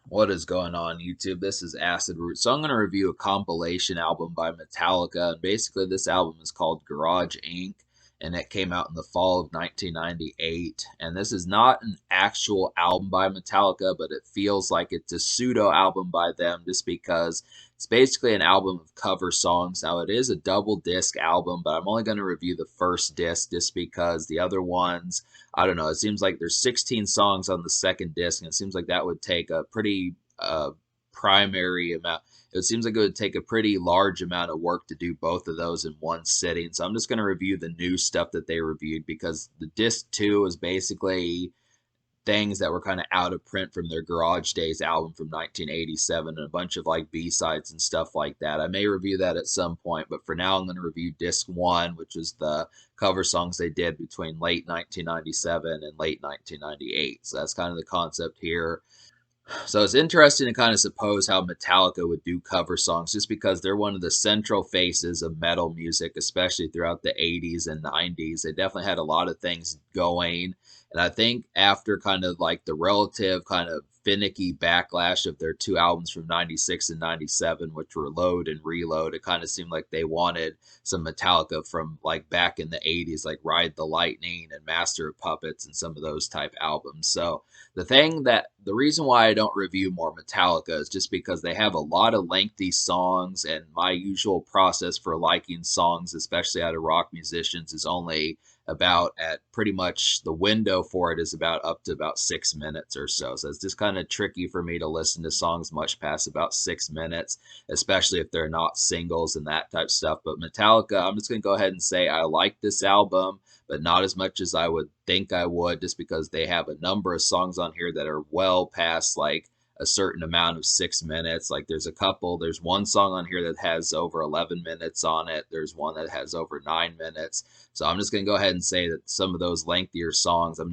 What is going on, YouTube? This is Acid Root. So I'm going to review a compilation album by Metallica. And basically, this album is called Garage Inc. And it came out in the fall of 1998. And this is not an actual album by Metallica, but it feels like it's a pseudo album by them just because it's basically an album of cover songs. Now, it is a double disc album, but I'm only going to review the first disc just because the other ones, I don't know. It seems like there's 16 songs on the second disc, and it seems like that would take a pretty primary amount. It seems like it would take a pretty large amount of work to do both of those in one sitting. So I'm just going to review the new stuff that they reviewed because the disc two is basically things that were kind of out of print from their Garage Days album from 1987 and a bunch of like B-sides and stuff like that. I may review that at some point, but for now I'm going to review disc 1, which is the cover songs they did between late 1997 and late 1998. So that's kind of the concept here. So it's interesting to kind of suppose how Metallica would do cover songs just because they're one of the central faces of metal music, especially throughout the 80s and 90s. They definitely had a lot of things going. And I think after kind of like the relative kind of finicky backlash of their two albums from 96 and 97, which were Load and Reload, it kind of seemed like they wanted some Metallica from like back in the 80s, like Ride the Lightning and Master of Puppets and some of those type albums. So the reason why I don't review more Metallica is just because they have a lot of lengthy songs, and my usual process for liking songs, especially out of rock musicians, is only about at pretty much the window for it is about up to about 6 minutes or so. So it's just kind of tricky for me to listen to songs much past about 6 minutes, especially if they're not singles and that type of stuff. But Metallica, I'm just gonna go ahead and say I like this album, but not as much as I would think I would, just because they have a number of songs on here that are well past like a certain amount of 6 minutes. Like there's one song on here that has over 11 minutes on it. There's one that has over 9 minutes. So I'm just going to go ahead and say that some of those lengthier songs, I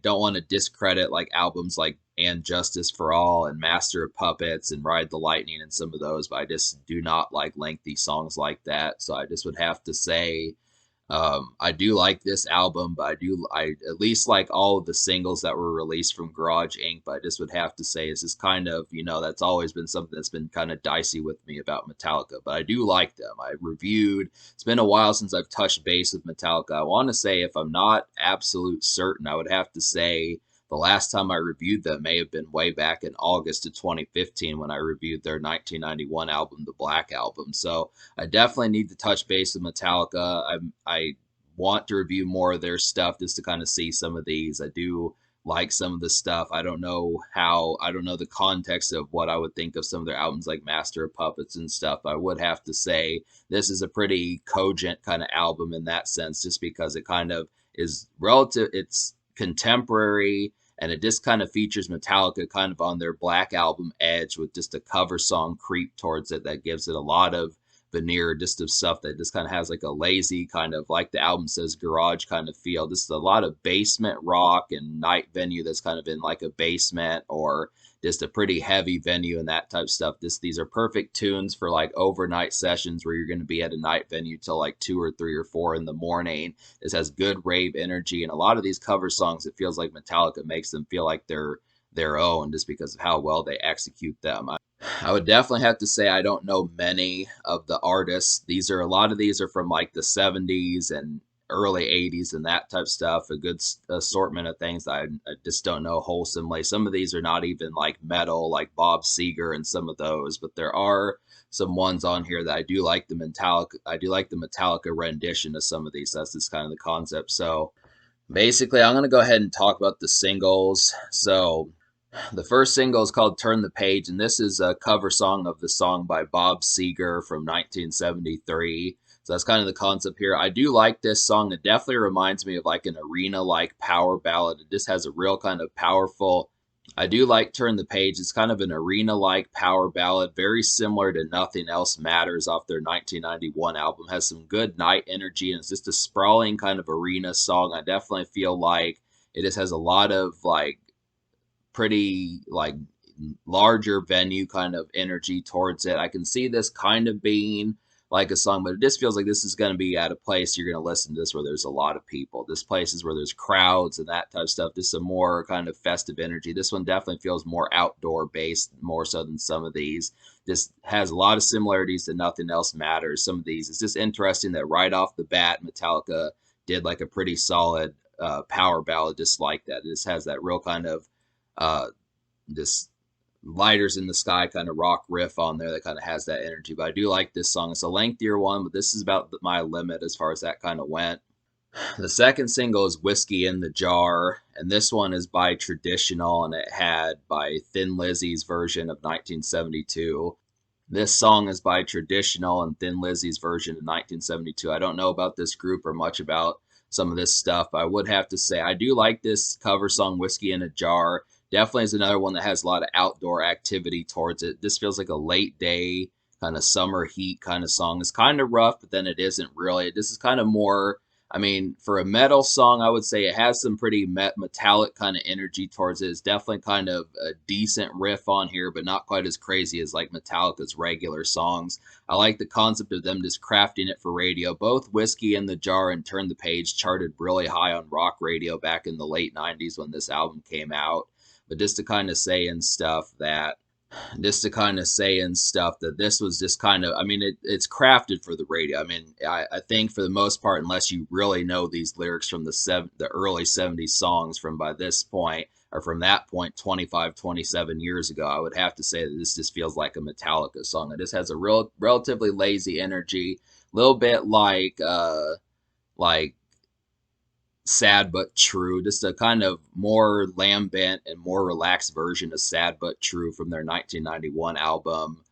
don't want to discredit like albums like And Justice for All and Master of Puppets and Ride the Lightning and some of those, but I just do not like lengthy songs like that. So I just would have to say I do like this album, but I at least like all of the singles that were released from Garage Inc. But I just would have to say it's just kind of, that's always been something that's been kind of dicey with me about Metallica. But I do like them. I reviewed. It's been a while since I've touched base with Metallica. I want to say, if I'm not absolute certain, I would have to say the last time I reviewed them may have been way back in August of 2015 when I reviewed their 1991 album, the Black Album. So I definitely need to touch base with Metallica. I want to review more of their stuff just to kind of see some of these. I do like some of the stuff. I don't know the context of what I would think of some of their albums like Master of Puppets and stuff. I would have to say this is a pretty cogent kind of album in that sense, just because it kind of is relative, it's contemporary, and it just kind of features Metallica kind of on their Black Album edge with just a cover song creep towards it that gives it a lot of veneer just of stuff that just kind of has like a lazy kind of, like the album says, garage kind of feel. Just a lot of basement rock and night venue that's kind of in like a basement or just a pretty heavy venue and that type of stuff. These are perfect tunes for like overnight sessions where you're going to be at a night venue till like 2 or 3 or 4 in the morning. This has good rave energy, and a lot of these cover songs, it feels like Metallica makes them feel like they're their own just because of how well they execute them. I would definitely have to say I don't know many of the artists. A lot of these are from like the 70s and early 80s and that type of stuff. A good assortment of things that I just don't know wholesomely. Some of these are not even like metal, like Bob Seger and some of those, but there are some ones on here that I do like the Metallica. I do like the Metallica rendition of some of these. That's just kind of the concept. So basically, I'm going to go ahead and talk about the singles. So the first single is called Turn the Page, and this is a cover song of the song by Bob Seger from 1973. So that's kind of the concept here. I do like this song. It definitely reminds me of like an arena-like power ballad. It just has a real kind of powerful. I do like Turn the Page. It's kind of an arena-like power ballad, very similar to Nothing Else Matters off their 1991 album. Has some good night energy, and it's just a sprawling kind of arena song. I definitely feel like it just has a lot of like pretty like larger venue kind of energy towards it. I can see this kind of being like a song, but it just feels like this is going to be at a place you're going to listen to this where there's a lot of people. This place is where there's crowds and that type of stuff. Just some more kind of festive energy. This one definitely feels more outdoor based, more so than some of these. Just has a lot of similarities to Nothing Else Matters. Some of these, it's just interesting that right off the bat, Metallica did like a pretty solid power ballad just like that. It just has that real kind of uh, this lighters in the sky kind of rock riff on there that kind of has that energy. But I do like this song. It's a lengthier one, but this is about my limit as far as that kind of went. The second single is Whiskey in the Jar, and this one is by Traditional, and it had by Thin Lizzy's version of 1972. This song is by Traditional and Thin Lizzy's version of 1972. I don't know about this group or much about some of this stuff, but I would have to say I do like this cover song, Whiskey in a Jar. Definitely is another one that has a lot of outdoor activity towards it. This feels like a late day, kind of summer heat kind of song. It's kind of rough, but then it isn't really. This is kind of more, I mean, for a metal song, I would say it has some pretty metallic kind of energy towards it. It's definitely kind of a decent riff on here, but not quite as crazy as like Metallica's regular songs. I like the concept of them just crafting it for radio. Both Whiskey in the Jar and Turn the Page charted really high on rock radio back in the late 90s when this album came out. But just to kind of say and stuff that this was just kind of, I mean, it's crafted for the radio. I mean, I think for the most part, unless you really know these lyrics from the early 70s songs from by this point, or from that point 25, 27 years ago, I would have to say that this just feels like a Metallica song. It just has a relatively lazy energy, a little bit like Sad But True, just a kind of more lambent and more relaxed version of Sad But True from their 1991 album,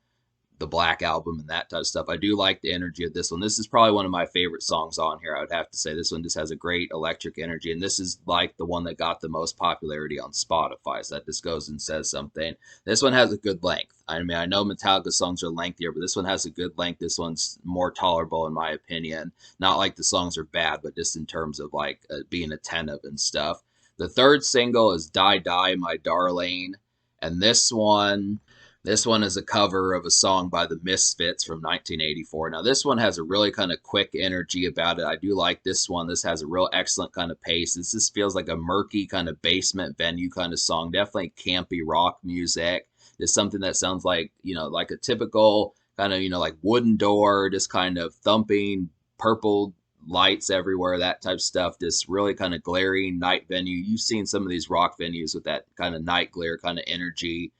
the Black Album, and that type of stuff. I do like the energy of this one. This is probably one of my favorite songs on here. I would have to say this one just has a great electric energy, and this is like the one that got the most popularity on Spotify. So that just goes and says something. This one has a good length. I mean, I know Metallica songs are lengthier, but this one has a good length. This one's more tolerable in my opinion. Not like the songs are bad, but just in terms of like being attentive and stuff. The third single is Die Die My Darling, and this one is a cover of a song by the Misfits from 1984. Now, this one has a really kind of quick energy about it. I do like this one. This has a real excellent kind of pace. This just feels like a murky kind of basement venue kind of song. Definitely campy rock music. It's something that sounds like, like a typical kind of, like wooden door, just kind of thumping, purple lights everywhere, that type of stuff. This really kind of glaring night venue. You've seen some of these rock venues with that kind of night glare kind of energy.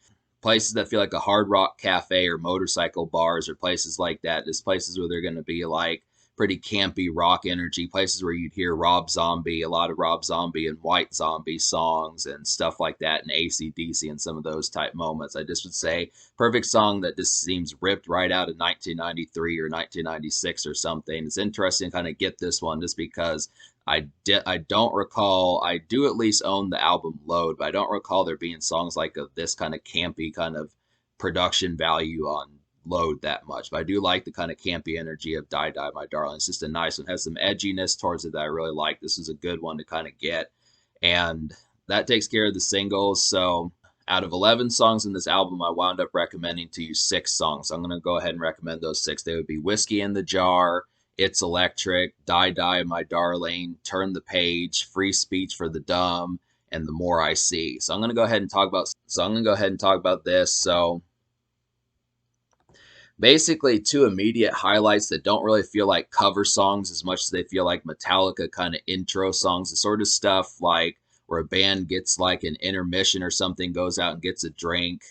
Places that feel like a hard rock cafe or motorcycle bars or places like that. Just places where they're going to be like pretty campy rock energy. Places where you'd hear Rob Zombie, a lot of Rob Zombie and White Zombie songs and stuff like that, and AC/DC and some of those type moments. I just would say perfect song that just seems ripped right out of 1993 or 1996 or something. It's interesting to kind of get this one just because I don't recall. I do at least own the album Load, but I don't recall there being songs like this kind of campy kind of production value on Load that much. But I do like the kind of campy energy of Die Die My Darling. It's just a nice one. It has some edginess towards it that I really like. This is a good one to kind of get. And that takes care of the singles. So out of 11 songs in this album, I wound up recommending to you 6 songs. So I'm going to go ahead and recommend those 6. They would be Whiskey in the Jar, It's Electric, Die Die My Darling, Turn the Page, Free Speech for the Dumb, and The More I See. So I'm going to go ahead and talk about this. So basically 2 immediate highlights that don't really feel like cover songs as much as they feel like Metallica kind of intro songs. The sort of stuff like where a band gets like an intermission or something, goes out and gets a drink,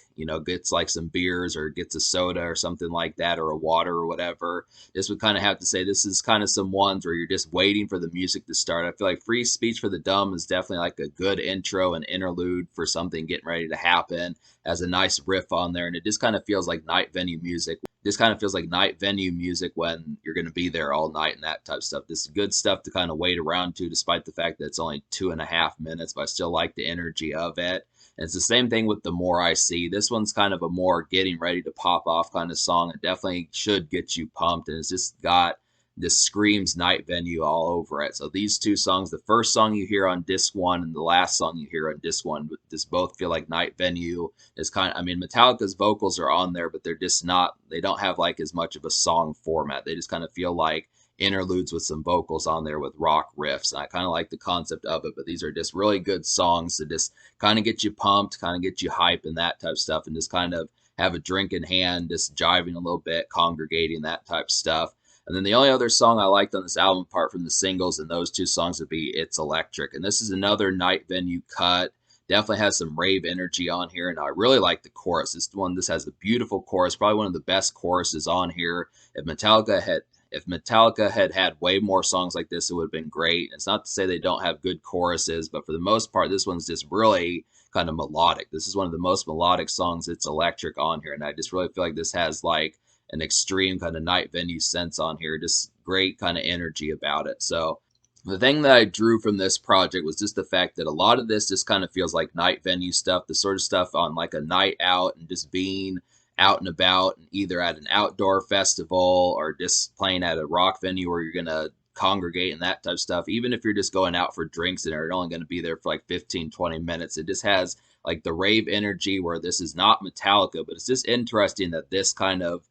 gets like some beers or gets a soda or something like that, or a water or whatever. This would kind of have to say this is kind of some ones where you're just waiting for the music to start. I feel like Free Speech for the Dumb is definitely like a good intro and interlude for something getting ready to happen. Has a nice riff on there, and it just kind of feels like night venue music. This kind of feels like night venue music when you're going to be there all night and that type of stuff. This is good stuff to kind of wait around to, despite the fact that it's only 2.5 minutes, but I still like the energy of it. And it's the same thing with The More I See. This one's kind of a more getting ready to pop off kind of song. It definitely should get you pumped, and it's just got just screams Night Venue all over it. So these two songs, the first song you hear on disc one and the last song you hear on disc one, just both feel like Night Venue. Is kind of, I mean, Metallica's vocals are on there, but they're just not, they don't have like as much of a song format. They just kind of feel like interludes with some vocals on there with rock riffs. And I kind of like the concept of it, but these are just really good songs to just kind of get you pumped, kind of get you hype and that type of stuff, and just kind of have a drink in hand, just jiving a little bit, congregating, that type of stuff. And then the only other song I liked on this album, apart from the singles and those two songs, would be It's Electric. And this is another Night Venue cut. Definitely has some rave energy on here, and I really like the chorus. This has a beautiful chorus, probably one of the best choruses on here. If Metallica had had way more songs like this, it would have been great. It's not to say they don't have good choruses, but for the most part, this one's just really kind of melodic. This is one of the most melodic songs, It's Electric, on here, and I just really feel like this has like an extreme kind of Night Venue sense on here. Just great kind of energy about it. So the thing that I drew from this project was just the fact that a lot of this just kind of feels like Night Venue stuff, the sort of stuff on like a night out and just being out and about, and either at an outdoor festival or just playing at a rock venue where you're going to congregate and that type of stuff. Even if you're just going out for drinks and are only going to be there for like 15-20 minutes, it just has like the rave energy where this is not Metallica, but it's just interesting that this kind of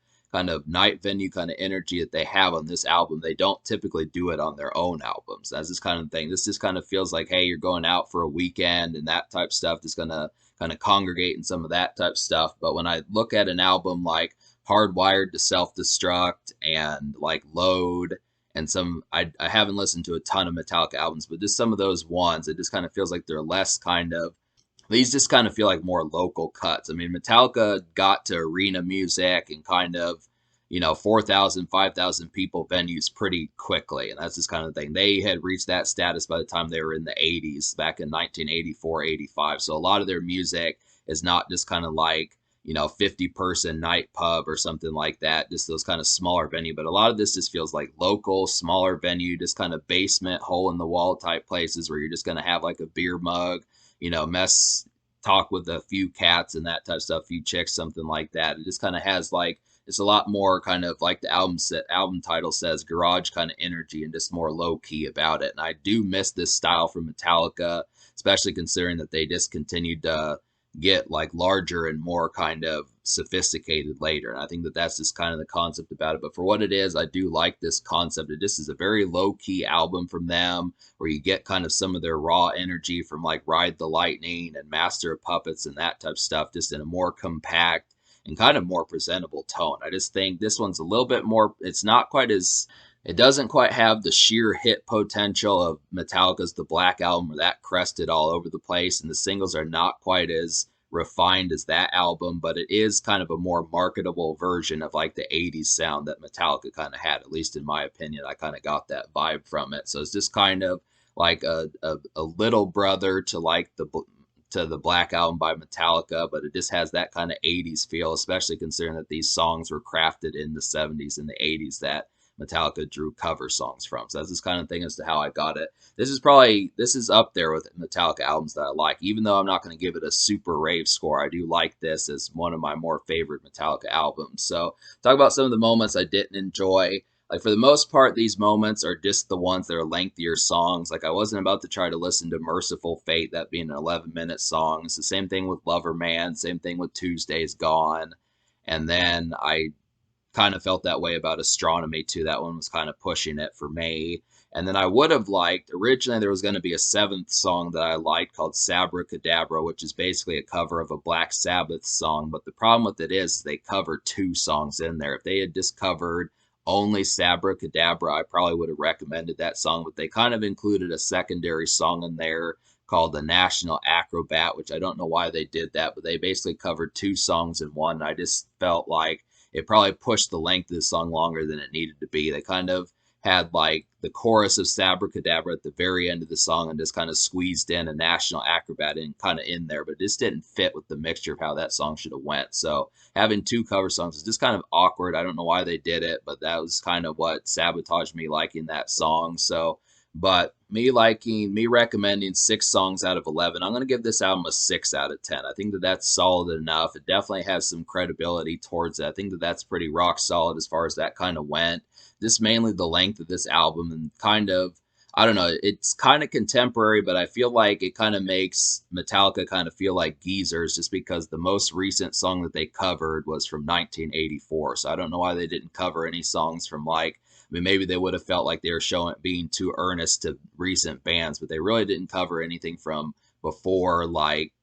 Night Venue kind of energy that they have on this album, they don't typically do it on their own albums. That's this kind of thing. This just kind of feels like, hey, you're going out for a weekend and that type of stuff, just gonna kind of congregate in some of that type of stuff. But when I look at an album like Hardwired to Self-Destruct and like Load and some, I haven't listened to a ton of Metallica albums, but just some of those ones, it just kind of feels like they're less kind of, these just kind of feel like more local cuts. I mean, Metallica got to arena music and kind of, 4,000, 5,000 people venues pretty quickly. And that's just kind of thing. They had reached that status by the time they were in the 80s, back in 1984, 85. So a lot of their music is not just kind of like, 50-person night pub or something like that, just those kind of smaller venue. But a lot of this just feels like local, smaller venue, just kind of basement, hole in the wall type places where you're just going to have like a beer mug, talk with a few cats and that type of stuff, a few chicks, something like that. It just kind of has like, it's a lot more kind of like the album title says, garage kind of energy and just more low key about it. And I do miss this style from Metallica, especially considering that they just continued to get like larger and more kind of sophisticated later. And I think that that's just kind of the concept about it. But for what it is, I do like this concept. It just is a very low key album from them where you get kind of some of their raw energy from like Ride the Lightning and Master of Puppets and that type of stuff, just in a more compact and kind of more presentable tone. I just think this one's a little bit more, it's not quite as, it doesn't quite have the sheer hit potential of Metallica's The Black Album, where that crested all over the place, and the singles are not quite as refined as that album, but it is kind of a more marketable version of like the 80s sound that Metallica kind of had, at least in my opinion. I kind of got that vibe from it. So it's just kind of like a little brother to like the Black Album by Metallica, but it just has that kind of 80s feel, especially considering that these songs were crafted in the 70s and the 80s that Metallica drew cover songs from. So that's this kind of thing as to how I got it. This is up there with Metallica albums that I like. Even though I'm not going to give it a super rave score, I do like this as one of my more favorite Metallica albums. So talk about some of the moments I didn't enjoy. Like for the most part, these moments are just the ones that are lengthier songs. Like I wasn't about to try to listen to Merciful Fate, that being an 11-minute song. It's the same thing with Lover Man, same thing with Tuesday's Gone. And then I kind of felt that way about Astronomy too. That one was kind of pushing it for me. And then I would have liked, originally there was going to be a 7th song that I liked called Sabra Cadabra, which is basically a cover of a Black Sabbath song. But the problem with it is they covered 2 songs in there. If they had just covered only Sabra Cadabra, I probably would have recommended that song. But they kind of included a secondary song in there called The National Acrobat, which I don't know why they did that, but they basically covered 2 songs in one. I just felt like it probably pushed the length of the song longer than it needed to be. They kind of had like the chorus of Sabra Cadabra at the very end of the song and just kind of squeezed in a National Acrobat in there, but it just didn't fit with the mixture of how that song should have went. So having 2 cover songs is just kind of awkward. I don't know why they did it, but that was kind of what sabotaged me liking that song. So, But me recommending 6 songs out of 11, I'm going to give this album a 6 out of 10. I think that that's solid enough. It definitely has some credibility towards it. I think that that's pretty rock solid as far as that kind of went. Just mainly the length of this album and kind of, I don't know, it's kind of contemporary, but I feel like it kind of makes Metallica kind of feel like geezers just because the most recent song that they covered was from 1984. So I don't know why they didn't cover any songs from like, I mean, maybe they would have felt like they were showing being too earnest to recent bands, but they really didn't cover anything from before, like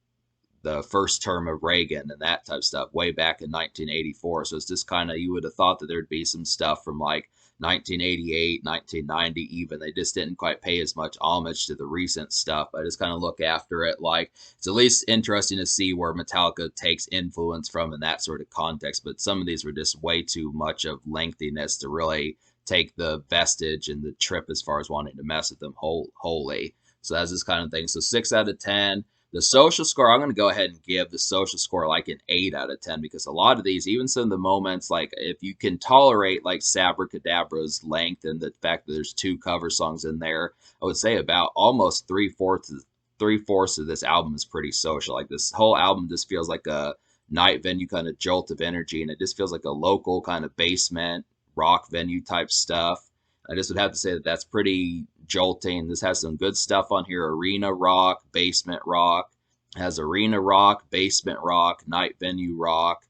the first term of Reagan and that type of stuff way back in 1984. So it's just kind of, you would have thought that there'd be some stuff from like 1988, 1990 even. They just didn't quite pay as much homage to the recent stuff. I just kind of look after it like it's at least interesting to see where Metallica takes influence from in that sort of context. But some of these were just way too much of lengthiness to really take the vestige and the trip as far as wanting to mess with them wholly. So that's this kind of thing. So 6 out of 10. The social score, I'm going to go ahead and give the social score like an 8 out of 10 because a lot of these, even some of the moments, like if you can tolerate like Sabracadabra's length and the fact that there's 2 cover songs in there, I would say about almost three-fourths of this album is pretty social. Like this whole album just feels like a night venue kind of jolt of energy, and it just feels like a local kind of basement rock venue type stuff. I just would have to say that that's pretty jolting. This has some good stuff on here: arena rock, basement rock. It has arena rock, basement rock, night venue rock.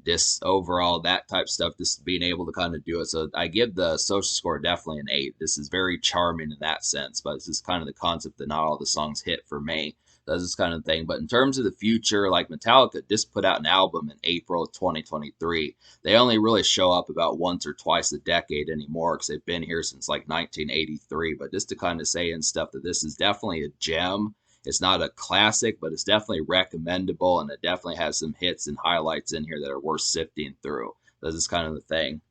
Just overall, that type of stuff, just being able to kind of do it. So I give the social score definitely an 8. This is very charming in that sense, but it's just kind of the concept that not all the songs hit for me. That's this kind of thing. But in terms of the future, like Metallica just put out an album in April of 2023. They only really show up about once or twice a decade anymore because they've been here since like 1983. But just to kind of say and stuff that this is definitely a gem. It's not a classic, but it's definitely recommendable, and it definitely has some hits and highlights in here that are worth sifting through. This is kind of the thing.